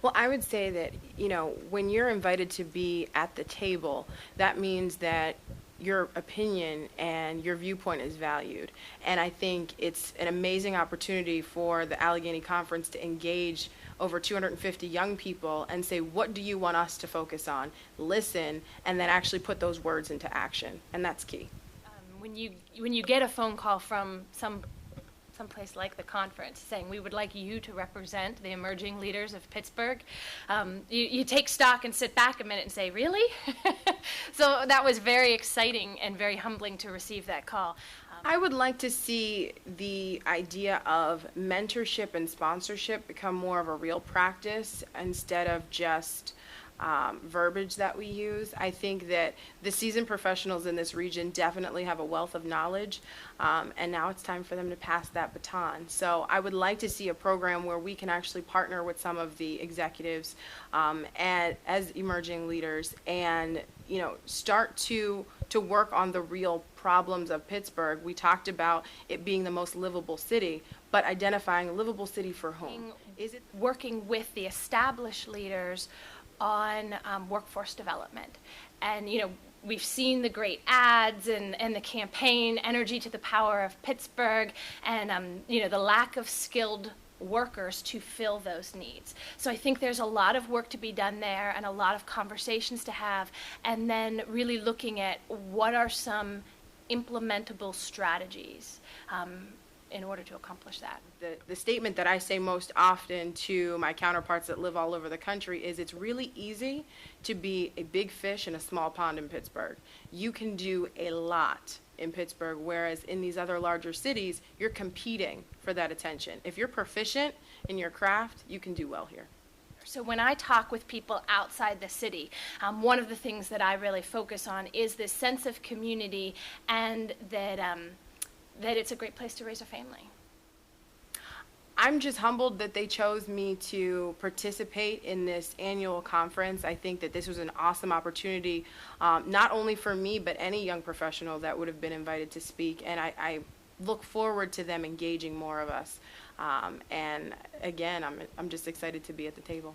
Well, I would say that, when you're invited to be at the table, that means that your opinion and your viewpoint is valued. And I think it's an amazing opportunity for the Allegheny Conference to engage over 250 young people and say, what do you want us to focus on? Listen, and then actually put those words into action. And that's key. When you get a phone call from someplace like the conference saying we would like you to represent the emerging leaders of Pittsburgh, you take stock and sit back a minute and say, really? So that was very exciting and very humbling to receive that call. I would like to see the idea of mentorship and sponsorship become more of a real practice instead of just verbiage that we use. I think that the seasoned professionals in this region definitely have a wealth of knowledge, and now it's time for them to pass that baton. So I would like to see a program where we can actually partner with some of the executives and as emerging leaders, and start to work on the real problems of Pittsburgh. We talked about it being the most livable city, but identifying a livable city for whom? Is it working with the established leaders on workforce development? And we've seen the great ads and the campaign Energy to the Power of Pittsburgh, and the lack of skilled workers to fill those needs. So I think there's a lot of work to be done there and a lot of conversations to have, and then really looking at what are some implementable strategies in order to accomplish that. The statement that I say most often to my counterparts that live all over the country is it's really easy to be a big fish in a small pond in Pittsburgh. You can do a lot in Pittsburgh, whereas in these other larger cities, you're competing for that attention. If you're proficient in your craft, you can do well here. So when I talk with people outside the city, one of the things that I really focus on is this sense of community, and that it's a great place to raise a family. I'm just humbled that they chose me to participate in this annual conference. I think that this was an awesome opportunity, not only for me, but any young professional that would have been invited to speak. And I look forward to them engaging more of us. And again, I'm just excited to be at the table.